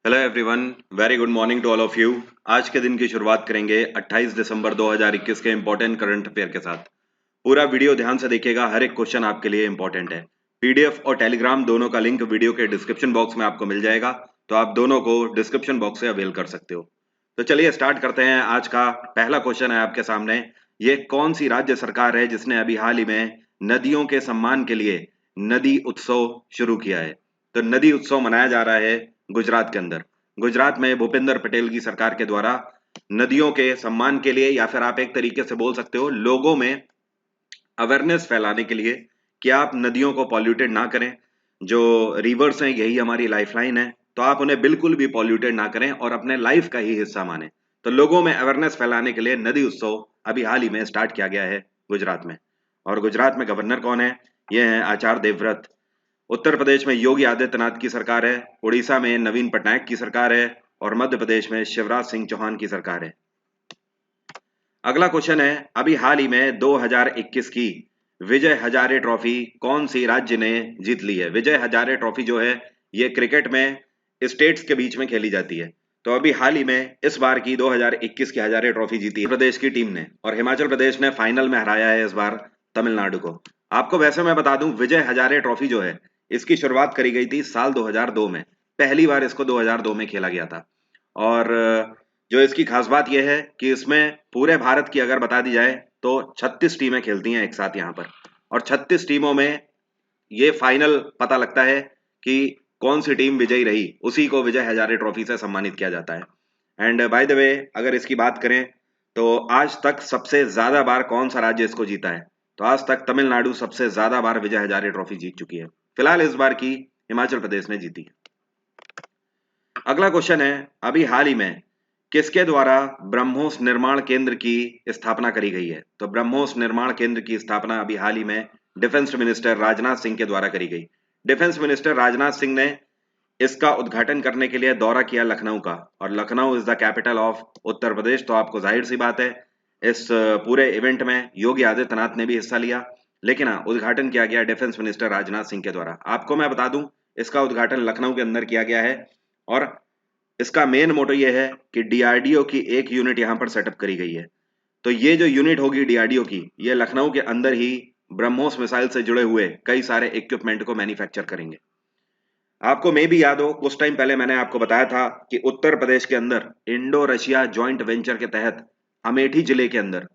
Hello everyone, very good morning to all of you. आज के दिन की शुरुआत करेंगे 28 दिसंबर 2021 के इंपॉर्टेंट करंट अफेयर के साथ। पूरा वीडियो ध्यान से देखिएगा, हर एक क्वेश्चन आपके लिए इंपॉर्टेंट है। पीडीएफ और टेलीग्राम दोनों का लिंक वीडियो के डिस्क्रिप्शन बॉक्स में आपको मिल जाएगा, तो आप दोनों को डिस्क्रिप्शन बॉक्स से अवेल कर सकते हो। तो चलिए स्टार्ट करते हैं। आज का पहला क्वेश्चन है आपके सामने। ये कौन सी राज्य सरकार है जिसने अभी हाल ही में नदियों के सम्मान के लिए नदी उत्सव शुरू किया है? तो नदी उत्सव मनाया जा रहा है गुजरात के अंदर। गुजरात में भूपेंद्र पटेल की सरकार के द्वारा नदियों के सम्मान के लिए, या फिर आप एक तरीके से बोल सकते हो लोगों में अवेयरनेस फैलाने के लिए कि आप नदियों को पॉल्यूटेड ना करें। जो रिवर्स हैं यही हमारी लाइफलाइन है, तो आप उन्हें बिल्कुल भी पॉल्यूटेड ना करें और अपने लाइफ का ही हिस्सा माने। तो लोगों में अवेयरनेस फैलाने के लिए नदी उत्सव अभी हाल ही में स्टार्ट किया गया है गुजरात में। और गुजरात में गवर्नर कौन है? ये हैं आचार्य देवव्रत। उत्तर प्रदेश में योगी आदित्यनाथ की सरकार है, उड़ीसा में नवीन पटनायक की सरकार है, और मध्य प्रदेश में शिवराज सिंह चौहान की सरकार है। अगला क्वेश्चन है, अभी हाल ही में 2021 की विजय हजारे ट्रॉफी कौन सी राज्य ने जीत ली है? विजय हजारे ट्रॉफी जो है ये क्रिकेट में स्टेट्स के बीच में खेली जाती है। तो अभी हाल ही में इस बार की 2021 की हजारे ट्रॉफी जीती है प्रदेश की टीम ने, और हिमाचल प्रदेश ने फाइनल में हराया है इस बार तमिलनाडु को। आपको वैसे मैं बता दूं, विजय हजारे ट्रॉफी जो है इसकी शुरुआत करी गई थी साल 2002 में। पहली बार इसको 2002 में खेला गया था। और जो इसकी खास बात यह है कि इसमें पूरे भारत की अगर बता दी जाए तो 36 टीमें खेलती हैं एक साथ यहाँ पर, और 36 टीमों में ये फाइनल पता लगता है कि कौन सी टीम विजयी रही, उसी को विजय हजारे ट्रॉफी से सम्मानित किया जाता है। एंड बाय द वे, अगर इसकी बात करें तो आज तक सबसे ज्यादा बार कौन सा राज्य इसको जीता है? तो आज तक तमिलनाडु सबसे ज्यादा बार विजय हजारे ट्रॉफी जीत चुकी है। फिलहाल इस बार की हिमाचल प्रदेश ने जीती है। अगला क्वेश्चन है, अभी हाल ही में किसके द्वारा ब्रह्मोस निर्माण केंद्र की स्थापना करी गई है? तो ब्रह्मोस निर्माण केंद्र की स्थापना अभी हाल ही में डिफेंस मिनिस्टर राजनाथ सिंह के द्वारा करी गई। डिफेंस मिनिस्टर राजनाथ सिंह ने इसका उद्घाटन करने के लिए दौरा किया लखनऊ का, और Lucknow is the capital of Uttar Pradesh. तो आपको जाहिर सी बात है इस पूरे इवेंट में योगी आदित्यनाथ ने भी हिस्सा लिया, लेकिन हाँ, उद्घाटन किया गया डिफेंस मिनिस्टर राजनाथ सिंह के द्वारा। आपको मैं बता दूं, इसका उद्घाटन लखनऊ के अंदर किया गया है, और इसका मेन मोटो ये है कि डीआरडीओ की एक यूनिट यहाँ पर सेटअप करी गई है। तो ये जो यूनिट होगी डीआरडीओ की, ये लखनऊ के अंदर ही ब्रह्मोस मिसाइल से जुड़े हुए कई सारे इक्विपमेंट को मैन्युफैक्चर करेंगे। आपको मे भी याद हो, कुछ टाइम पहले मैंने आपको बताया था कि उत्तर प्रदेश के अंदर इंडो रशिया जॉइंट वेंचर के तहत अमेठी जिले के अंदर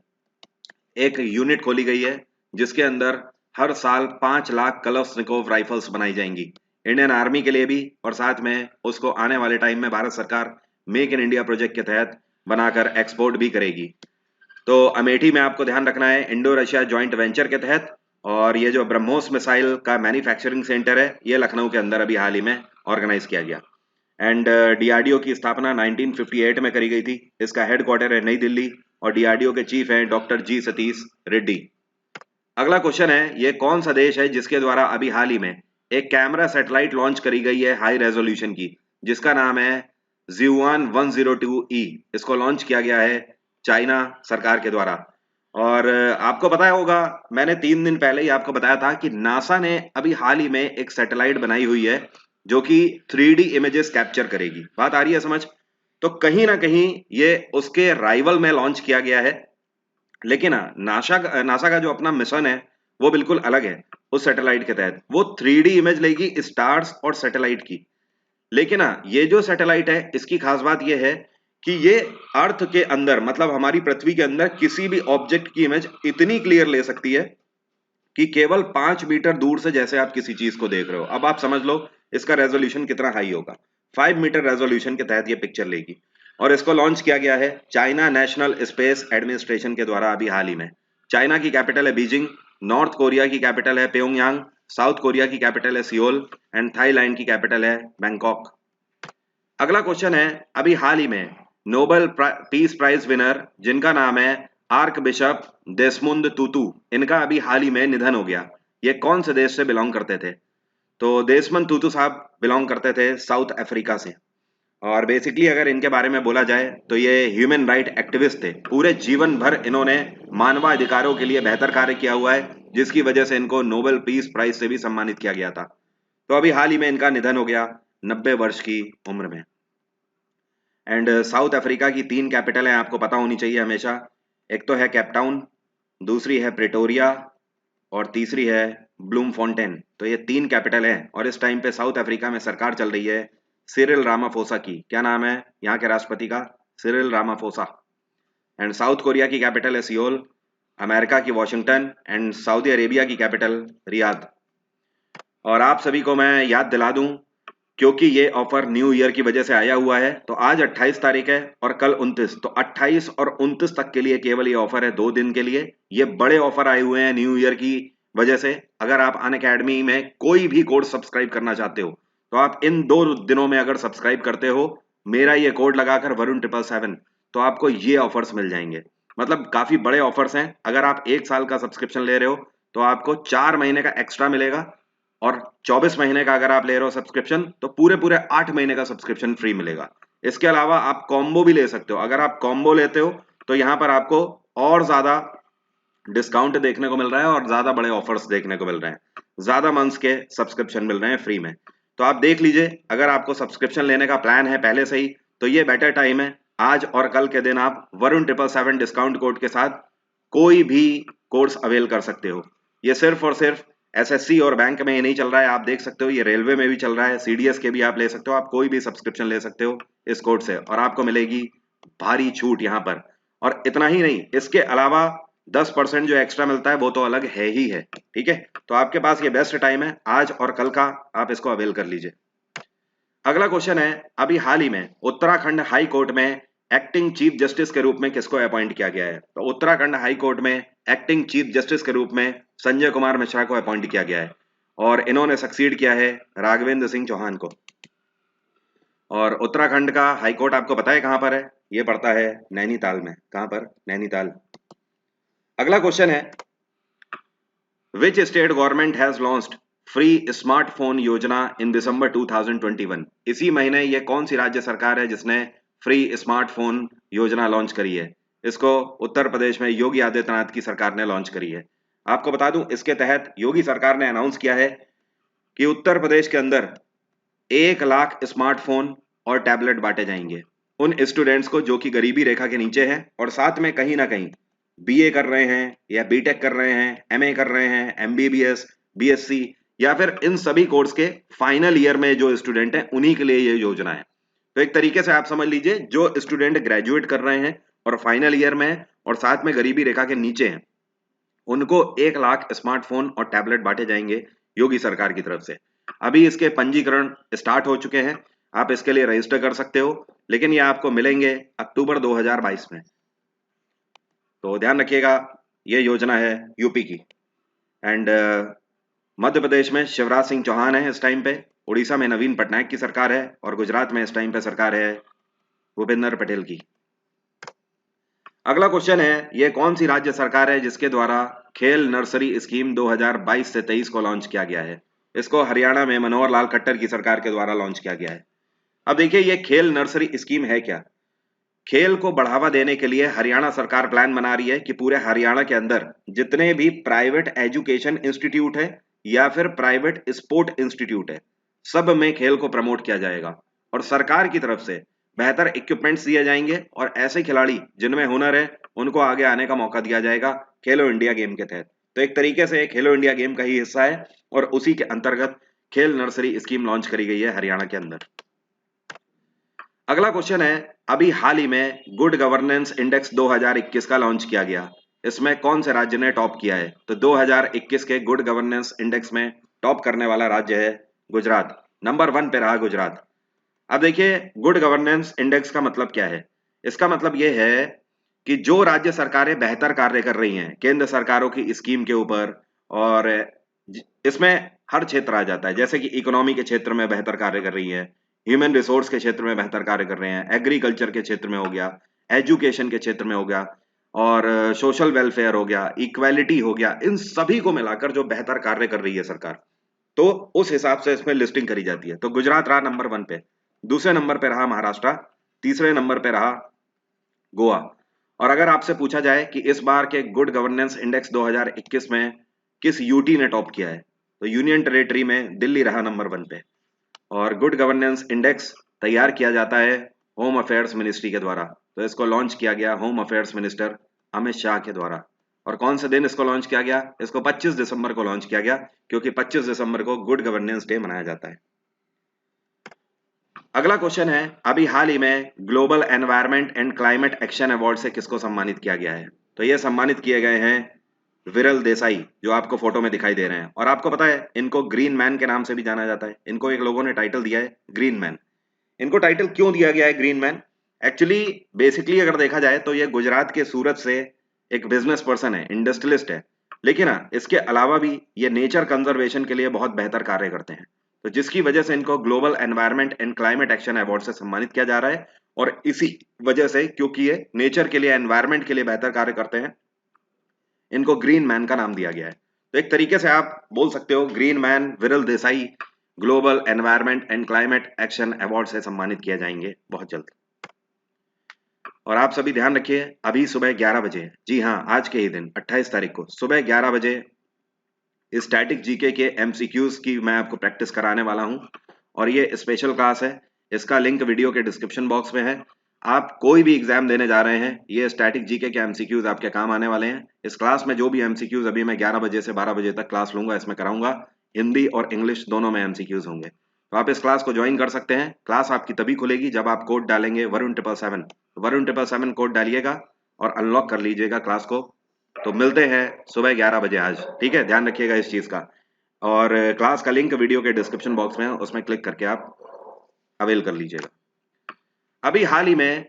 एक यूनिट खोली गई है, जिसके अंदर हर साल 5 लाख कलशनिकोव राइफल्स बनाई जाएंगी इंडियन आर्मी के लिए भी, और साथ में उसको आने वाले टाइम में भारत सरकार मेक इन इंडिया प्रोजेक्ट के तहत बनाकर एक्सपोर्ट भी करेगी। तो अमेठी में आपको ध्यान रखना है, इंडो रशिया जॉइंट वेंचर के तहत। और ये जो ब्रह्मोस मिसाइल का मैन्युफैक्चरिंग सेंटर है ये लखनऊ के अंदर अभी हाल ही में ऑर्गेनाइज किया गया। एंड डीआरडीओ की स्थापना 1958 में करी गई थी। इसका हेडक्वार्टर है नई दिल्ली, और डीआरडीओ के चीफ हैं डॉक्टर जी सतीश रेड्डी। अगला क्वेश्चन है, ये कौन सा देश है जिसके द्वारा अभी हाल ही में एक कैमरा सैटेलाइट लॉन्च करी गई है हाई रेजोल्यूशन की, जिसका नाम है Zhuan 102E। इसको लॉन्च किया गया है चाइना सरकार के द्वारा। और आपको पता होगा, मैंने 3 दिन पहले ही आपको बताया था कि नासा ने अभी हाल ही में एक सैटेलाइट बनाई हुई है जो कि 3D इमेजेस कैप्चर करेगी। बात आ रही है समझ? तो कहीं ना कहीं ये उसके राइवल में लॉन्च किया गया है, लेकिन हाँ, नासा का जो अपना मिशन है वो बिल्कुल अलग है। उस सैटेलाइट के तहत वो 3D इमेज लेगी स्टार्स और सैटेलाइट की। लेकिन हाँ, ये जो सैटेलाइट है इसकी खास बात ये है कि ये अर्थ के अंदर, मतलब हमारी पृथ्वी के अंदर किसी भी ऑब्जेक्ट की इमेज इतनी क्लियर ले सकती है कि केवल 5 मीटर दूर से जैसे आप किसी चीज को देख रहे हो। अब आप समझ लो इसका रेजोल्यूशन कितना हाई होगा। 5 मीटर रेजोल्यूशन के तहत ये पिक्चर लेगी, और इसको लॉन्च किया गया है चाइना नेशनल स्पेस एडमिनिस्ट्रेशन के द्वारा अभी हाल ही में। चाइना की कैपिटल है बीजिंग, नॉर्थ कोरिया की कैपिटल है प्योंगयांग, साउथ कोरिया की कैपिटल है सियोल, एंड थाईलैंड की कैपिटल है बैंकॉक। अगला क्वेश्चन है, अभी हाल ही में नोबेल पीस प्राइज विनर जिनका नाम है आर्क बिशप देसमुंद तुतु, इनका अभी हाल ही में निधन हो गया। ये कौन से देश से बिलोंग करते थे? तो देसमंद तुतु साहब बिलोंग करते थे साउथ अफ्रीका से। और बेसिकली अगर इनके बारे में बोला जाए तो ये ह्यूमन राइट एक्टिविस्ट थे। पूरे जीवन भर इन्होंने मानवाधिकारों के लिए बेहतर कार्य किया हुआ है, जिसकी वजह से इनको नोबेल पीस प्राइज से भी सम्मानित किया गया था। तो अभी हाल ही में इनका निधन हो गया 90 वर्ष की उम्र में। एंड साउथ अफ्रीका की 3 कैपिटल हैं, आपको पता होनी चाहिए हमेशा। एक तो है केपटाउन, दूसरी है प्रिटोरिया और तीसरी है ब्लूमफॉन्टेन। तो ये 3 कैपिटल हैं और इस टाइम पे साउथ अफ्रीका में सरकार चल रही है सिरिल रामाफोसा की। क्या नाम है यहाँ के राष्ट्रपति का? Cyril Ramaphosa. And south Korea की कैपिटल है सियोल, अमेरिका की वॉशिंगटन एंड सऊदी अरेबिया की कैपिटल रियाद। और आप सभी को मैं याद दिला दूं, क्योंकि ये ऑफर न्यू ईयर की वजह से आया हुआ है, तो आज 28 तारीख है और कल 29, तो 28 और 29 तक के लिए केवल ये ऑफर है, 2 दिन के लिए। ये बड़े ऑफर आए हुए हैं न्यू ईयर की वजह से। अगर आप अनअकैडमी में कोई भी कोर्स सब्सक्राइब करना चाहते हो तो आप इन 2 दिनों में अगर सब्सक्राइब करते हो मेरा ये कोड लगाकर वरुण777, तो आपको ये ऑफर्स मिल जाएंगे। मतलब काफी बड़े ऑफर्स हैं। अगर आप 1 साल का सब्सक्रिप्शन ले रहे हो तो आपको 4 महीने का एक्स्ट्रा मिलेगा, और 24 महीने का अगर आप ले रहे हो सब्सक्रिप्शन तो पूरे पूरे 8 महीने का सब्सक्रिप्शन फ्री मिलेगा। इसके अलावा आप कॉम्बो भी ले सकते हो। अगर आप कॉम्बो लेते हो तो यहाँ पर आपको और ज्यादा डिस्काउंट देखने को मिल रहा है और ज्यादा बड़े ऑफर्स देखने को मिल रहे हैं, ज्यादा मंथ्स के सब्सक्रिप्शन मिल रहे हैं फ्री में। तो आप देख लीजिए, अगर आपको सब्सक्रिप्शन लेने का प्लान है पहले से ही तो ये बेटर टाइम है। आज और कल के दिन आप वरुण777 डिस्काउंट कोड के साथ कोई भी कोर्स अवेल कर सकते हो। ये सिर्फ और सिर्फ एसएससी और बैंक में ही नहीं चल रहा है, आप देख सकते हो ये रेलवे में भी चल रहा है, सीडीएस के भी आप ले सकते हो। आप कोई भी सब्सक्रिप्शन ले सकते हो इस कोड से और आपको मिलेगी भारी छूट यहाँ पर। और इतना ही नहीं, इसके अलावा 10% जो एक्स्ट्रा मिलता है वो तो अलग है ही है। ठीक है, तो आपके पास ये बेस्ट टाइम है आज और कल का, आप इसको अवेल कर लीजिए। अगला क्वेश्चन है, अभी हाल ही में उत्तराखंड हाई कोर्ट में एक्टिंग चीफ जस्टिस के रूप में किसको अपॉइंट किया गया है? तो उत्तराखंड हाई कोर्ट में एक्टिंग चीफ जस्टिस के रूप में संजय कुमार मिश्रा को अपॉइंट किया गया है और इन्होंने सक्सीड किया है राघवेंद्र सिंह चौहान को। और उत्तराखंड का हाई कोर्ट आपको पता है कहां पर है? ये पड़ता है नैनीताल में। कहां पर? नैनीताल। अगला क्वेश्चन है, which state government has launched free smartphone योजना इन दिसंबर 2021? इसी महीने ये कौन सी राज्य सरकार है जिसने फ्री स्मार्टफोन योजना लॉन्च करी है? इसको उत्तर प्रदेश में योगी आदित्यनाथ की सरकार ने लॉन्च करी है। आपको बता दूं, इसके तहत योगी सरकार ने अनाउंस किया है कि उत्तर प्रदेश के अंदर 1 लाख स्मार्टफोन और टैबलेट बांटे जाएंगे उन स्टूडेंट्स को जो कि गरीबी रेखा के नीचे हैं और साथ में कहीं ना कहीं बीए कर रहे हैं या बीटेक कर रहे हैं, एमए कर रहे हैं, एमबीबीएस, बीएससी या फिर इन सभी कोर्स के फाइनल ईयर में जो स्टूडेंट हैं उन्हीं के लिए ये योजना है। तो एक तरीके से आप समझ लीजिए, जो स्टूडेंट ग्रेजुएट कर रहे हैं और फाइनल ईयर में हैं और साथ में गरीबी रेखा के नीचे हैं, उनको 1 लाख स्मार्टफोन और टैबलेट बांटे जाएंगे योगी सरकार की तरफ से। अभी इसके पंजीकरण स्टार्ट हो चुके हैं, आप इसके लिए रजिस्टर कर सकते हो, लेकिन ये आपको मिलेंगे अक्टूबर 2022 में। तो ध्यान रखिएगा, ये योजना है यूपी की। एंड मध्य प्रदेश में शिवराज सिंह चौहान है इस टाइम पे, उड़ीसा में नवीन पटनायक की सरकार है और गुजरात में इस टाइम पे सरकार है भूपेंद्र पटेल की। अगला क्वेश्चन है, ये कौन सी राज्य सरकार है जिसके द्वारा खेल नर्सरी स्कीम 2022 से 23 को लॉन्च किया गया है? इसको हरियाणा में मनोहर लाल खट्टर की सरकार के द्वारा लॉन्च किया गया है। अब देखिए, ये खेल नर्सरी स्कीम है क्या? खेल को बढ़ावा देने के लिए हरियाणा सरकार प्लान बना रही है कि पूरे हरियाणा के अंदर जितने भी प्राइवेट एजुकेशन इंस्टीट्यूट है या फिर प्राइवेट स्पोर्ट इंस्टीट्यूट है, सब में खेल को प्रमोट किया जाएगा और सरकार की तरफ से बेहतर इक्विपमेंट्स दिए जाएंगे और ऐसे खिलाड़ी जिनमें हुनर है उनको आगे आने का मौका दिया जाएगा खेलो इंडिया गेम के तहत। तो एक तरीके से खेलो इंडिया गेम का ही हिस्सा है और उसी के अंतर्गत खेल नर्सरी स्कीम लॉन्च करी गई है हरियाणा के अंदर। अगला क्वेश्चन है, अभी हाल ही में गुड गवर्नेंस इंडेक्स 2021 का लॉन्च किया गया, इसमें कौन से राज्य ने टॉप किया है? तो 2021 के गुड गवर्नेंस इंडेक्स में टॉप करने वाला राज्य है गुजरात। नंबर 1 पे रहा गुजरात। अब देखिए, गुड गवर्नेंस इंडेक्स का मतलब क्या है? इसका मतलब यह है कि जो राज्य सरकारें बेहतर कार्य कर रही हैं केंद्र सरकारों की स्कीम के ऊपर, और इसमें हर क्षेत्र आ जाता है, जैसे कि इकोनॉमी के क्षेत्र में बेहतर कार्य कर रही है, ह्यूमन रिसोर्स के क्षेत्र में बेहतर कार्य कर रहे हैं, एग्रीकल्चर के क्षेत्र में हो गया, एजुकेशन के क्षेत्र में हो गया, और सोशल वेलफेयर हो गया, इक्वालिटी हो गया, इन सभी को मिलाकर जो बेहतर कार्य कर रही है सरकार, तो उस हिसाब से इसमें लिस्टिंग करी जाती है। तो गुजरात रहा नंबर 1 पे, दूसरे नंबर पे रहा महाराष्ट्र, तीसरे नंबर पे रहा गोवा। और अगर आपसे पूछा जाए कि इस बार के गुड गवर्नेंस इंडेक्स 2021 में किस यूटी ने टॉप किया है, तो यूनियन टेरिटरी में दिल्ली रहा नंबर 1 पे। और गुड गवर्नेंस इंडेक्स तैयार किया जाता है होम अफेयर्स मिनिस्ट्री के द्वारा। तो इसको लॉन्च किया गया home affairs minister Amit Shah के द्वारा। और कौन से दिन इसको लॉन्च किया गया? इसको 25 दिसंबर को लॉन्च किया गया, क्योंकि 25 दिसंबर को गुड गवर्नेंस डे मनाया जाता है। अगला क्वेश्चन है, अभी हाल ही में global environment and climate action award से किसको सम्मानित किया गया है? तो ये सम्मानित किए गए हैं विरल देसाई, जो आपको फोटो में दिखाई दे रहे हैं। और आपको पता है इनको ग्रीन मैन के नाम से भी जाना जाता है। इनको एक लोगों ने टाइटल दिया है ग्रीन मैन। इनको टाइटल क्यों दिया गया है ग्रीन मैन? एक्चुअली बेसिकली अगर देखा जाए तो ये गुजरात के सूरत से एक बिजनेस पर्सन है, इंडस्ट्रियलिस्ट है, लेकिन हाँ इसके अलावा भी ये नेचर कंजर्वेशन के लिए बहुत बेहतर कार्य करते हैं। तो जिसकी वजह से इनको global environment and climate action award से सम्मानित किया जा रहा है। और इसी वजह से, क्योंकि ये नेचर के लिए, एनवायरनमेंट के लिए बेहतर कार्य करते हैं, इनको ग्रीन मैन का नाम दिया गया है। तो एक तरीके से आप बोल सकते हो ग्रीन मैन विरल Desai global environment and climate action award से सम्मानित किए जाएंगे बहुत जल्द। और आप सभी ध्यान रखिए, अभी सुबह 11 बजे, जी हाँ आज के ही दिन 28 तारीख को सुबह 11 बजे स्टैटिक जीके के एमसीक्यूज की मैं आपको प्रैक्टिस कराने वाला हूं। और ये स्पेशल क्लास है, इसका लिंक वीडियो के डिस्क्रिप्शन बॉक्स में है। आप कोई भी एग्जाम देने जा रहे हैं, ये स्टैटिक जीके के एमसीक्यूज आपके काम आने वाले हैं। इस क्लास में जो भी एमसीक्यूज अभी मैं 11 बजे से 12 बजे तक क्लास लूंगा, इसमें कराऊंगा, हिंदी और इंग्लिश दोनों में एमसीक्यूज होंगे। तो आप इस क्लास को ज्वाइन कर सकते हैं। क्लास आपकी तभी खुलेगी जब आप कोड डालेंगे वरुण 777। वरुण 777 कोड डालिएगा और अनलॉक कर लीजिएगा क्लास को। तो मिलते हैं सुबह 11 बजे आज, ठीक है? ध्यान रखिएगा इस चीज का। और क्लास का लिंक वीडियो के डिस्क्रिप्शन बॉक्स में है, उसमें क्लिक करके आप अवेल कर लीजिएगा। अभी हाल ही में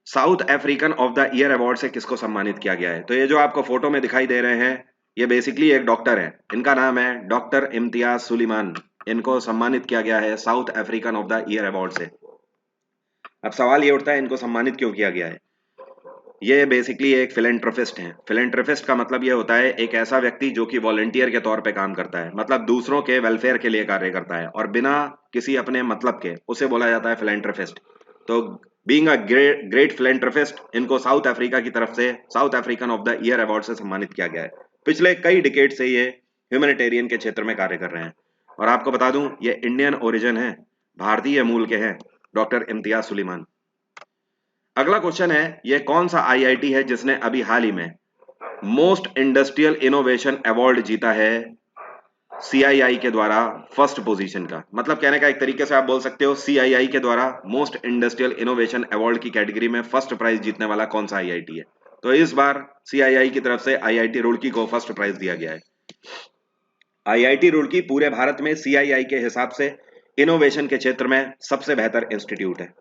south African of the year award से किसको सम्मानित किया गया है? तो ये जो आपको फोटो में दिखाई दे रहे हैं, ये बेसिकली एक डॉक्टर है। इनका नाम है डॉक्टर इम्तियाज सुलेमान। इनको सम्मानित किया गया है south African of the year award से। अब सवाल ये उठता है, इनको सम्मानित क्यों किया गया है? ये बेसिकली एक फिलेंट्रोपिस्ट हैं। फिलेंट्रोपिस्ट का मतलब ये होता है एक ऐसा व्यक्ति जो कि वॉलंटियर के तौर पे काम करता है, मतलब दूसरों के वेलफेयर के लिए कार्य करता है और बिना किसी अपने मतलब के, उसे बोला जाता है फिलेंट्रोपिस्ट। तो बीइंग अ ग्रेट फिलेंट्रोपिस्ट, इनको साउथ अफ्रीका की तरफ से south African of the year award से सम्मानित किया गया है। पिछले कई डिकेड से ये ह्यूमैनिटेरियन के क्षेत्र में कार्य कर रहे हैं। और आपको बता दूं, ये इंडियन ओरिजिन है, भारतीय मूल के हैं, डॉक्टर इम्तियाज सुलेमान। अगला क्वेश्चन है, ये कौन सा आईआईटी है जिसने अभी हाल ही में मोस्ट इंडस्ट्रियल इनोवेशन अवार्ड जीता है सीआईआई के द्वारा फर्स्ट पोजीशन का? मतलब कहने का एक तरीके से आप बोल सकते हो सीआईआई के द्वारा मोस्ट इंडस्ट्रियल इनोवेशन अवार्ड की कैटेगरी में फर्स्ट प्राइज जीतने वाला कौन सा आईआईटी है? तो इस बार सीआईआई की तरफ से आईआईटी रुड़की को फर्स्ट प्राइज दिया गया है। आईआईटी रुड़की पूरे भारत में सीआईआई के हिसाब से इनोवेशन के क्षेत्र में सबसे बेहतर इंस्टीट्यूट है।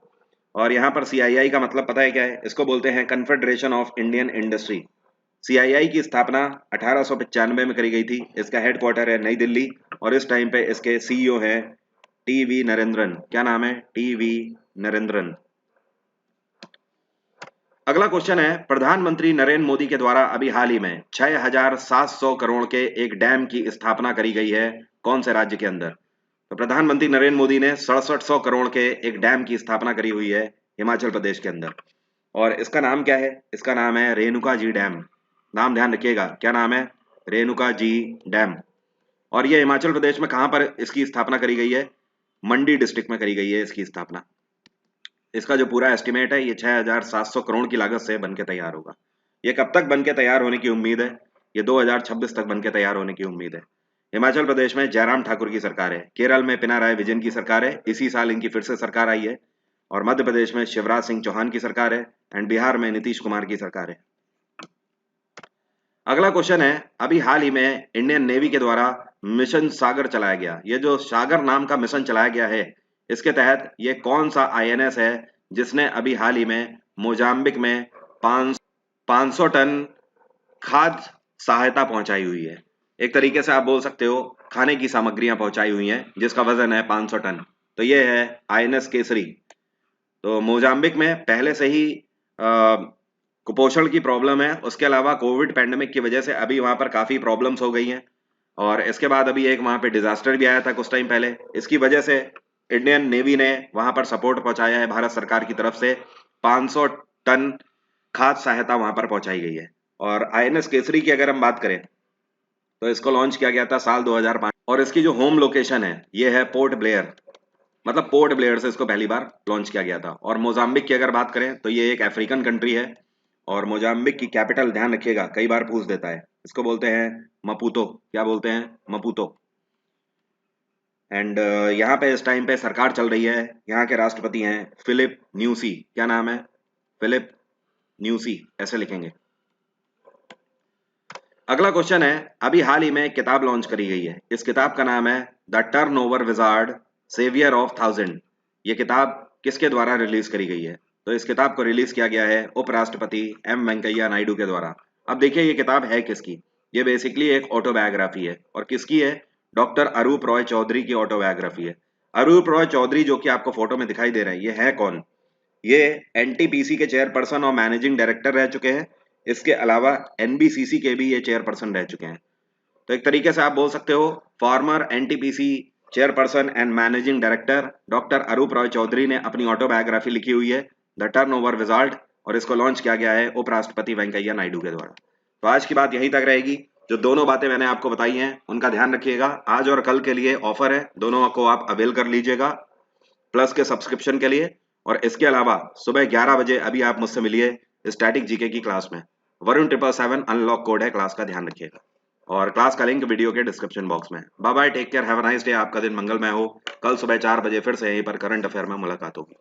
और यहाँ पर सीआईआई का मतलब पता है क्या है? इसको बोलते हैं confederation of Indian industry. CII की स्थापना 1895 में करी गई थी। इसका हेडक्वार्टर है नई दिल्ली और इस टाइम पे इसके सीईओ हैं टीवी नरेंद्रन। क्या नाम है? टीवी नरेंद्रन। अगला क्वेश्चन है, प्रधानमंत्री नरेंद्र मोदी के द्वारा अभी हाल ही में 6700 करोड़ के एक डैम की स्थापना करी गई है कौन से राज्य के अंदर? तो प्रधानमंत्री नरेंद्र मोदी ने 6700 करोड़ के एक डैम की स्थापना करी हुई है हिमाचल प्रदेश के अंदर। और इसका नाम क्या है? इसका नाम है रेणुका जी डैम। नाम ध्यान रखिएगा, क्या नाम है? रेणुका जी डैम। और ये हिमाचल प्रदेश में कहां पर इसकी स्थापना करी गई है? मंडी डिस्ट्रिक्ट में करी गई है इसकी स्थापना। इसका जो पूरा एस्टिमेट है, ये 6700 करोड़ की लागत से बनके तैयार होगा। ये कब तक बनके तैयार होने की उम्मीद है? ये 2026 तक बनके तैयार होने की उम्मीद है। हिमाचल प्रदेश में जयराम ठाकुर की सरकार है, केरल में पिनाराय विजयन की सरकार है, इसी साल इनकी फिर से सरकार आई है, और मध्य प्रदेश में शिवराज सिंह चौहान की सरकार है, एंड बिहार में नीतीश कुमार की सरकार है। अगला क्वेश्चन है, अभी हाल ही में इंडियन नेवी के द्वारा मिशन सागर चलाया गया। ये जो सागर नाम का मिशन चलाया गया है, इसके तहत ये कौन सा आईएनएस है जिसने अभी हाल ही में मोजाम्बिक में 500 टन खाद्य सहायता पहुंचाई हुई है? एक तरीके से आप बोल सकते हो खाने की सामग्रियां पहुंचाई हुई हैं जिसका वजन है 500 टन। तो ये है आईएनएस केसरी। तो मोजाम्बिक में पहले से ही कुपोषण की प्रॉब्लम है, उसके अलावा कोविड पैंडेमिक की वजह से अभी वहां पर काफी प्रॉब्लम्स हो गई हैं। और इसके बाद अभी एक वहां पे डिजास्टर भी आया था कुछ टाइम पहले। इसकी वजह से इंडियन नेवी ने वहां पर सपोर्ट पहुंचाया है, भारत सरकार की तरफ से 500 टन खाद्य सहायता वहां पर पहुंचाई गई है। और आईएनएस केसरी की अगर हम बात करें तो इसको लॉन्च किया गया था साल 2005 और इसकी जो होम लोकेशन है ये है पोर्ट ब्लेयर। मतलब पोर्ट ब्लेयर से इसको पहली बार लॉन्च किया गया था। और मोजाम्बिक की अगर बात करें तो ये एक अफ्रीकन कंट्री है, और मोजाम्बिक की कैपिटल ध्यान रखिएगा, कई बार पूछ देता है, इसको बोलते हैं मपूतो। क्या बोलते हैं? मपूतो। एंड यहाँ पे इस टाइम पे सरकार चल रही है, यहाँ के राष्ट्रपति हैं फिलिप न्यूसी। क्या नाम है? फिलिप न्यूसी, ऐसे लिखेंगे। अगला क्वेश्चन है, अभी हाल ही में एक किताब लॉन्च करी गई है, इस किताब का नाम है the turnover wizard saviour of thousand. ये किताब किसके द्वारा रिलीज करी गई है? तो इस किताब को रिलीज किया गया है उपराष्ट्रपति एम वेंकैया नायडू के द्वारा। अब देखिए ये किताब है किसकी। ये बेसिकली एक ऑटोबायोग्राफी है, और किसकी है? डॉक्टर अरूप रॉय चौधरी की ऑटोबायोग्राफी है। अरूप रॉय चौधरी जो कि आपको फोटो में दिखाई दे रहे हैं, ये है कौन? ये एनटीपीसी के चेयरपर्सन और मैनेजिंग डायरेक्टर रह चुके हैं। इसके अलावा एनबीसीसी के भी ये चेयरपर्सन रह चुके हैं। तो एक तरीके से आप बोल सकते हो former NTPC chairperson and managing director doctor Arup Roy Chowdhury ने अपनी ऑटोबायोग्राफी लिखी हुई है द टर्नओवर विजार्ड, और इसको लॉन्च किया गया है उपराष्ट्रपति वेंकैया नायडू के द्वारा। तो आज की बात यहीं तक रहेगी। जो दोनों बातें मैंने आपको बताई हैं उनका ध्यान रखिएगा। आज और कल के लिए ऑफर है, दोनों को आप अवेल कर लीजिएगा प्लस के सब्सक्रिप्शन के लिए। और इसके अलावा सुबह 11 बजे अभी आप मुझसे मिलिए स्टैटिक जीके की क्लास में। वरुण 777 अनलॉक कोड है क्लास का, ध्यान रखिएगा। और क्लास का लिंक वीडियो के डिस्क्रिप्शन बॉक्स में। Bye bye, take care, have a nice day, आपका दिन मंगलमय हो। कल सुबह 4 बजे फिर से यहीं पर करंट अफेयर में मुलाकात होगी।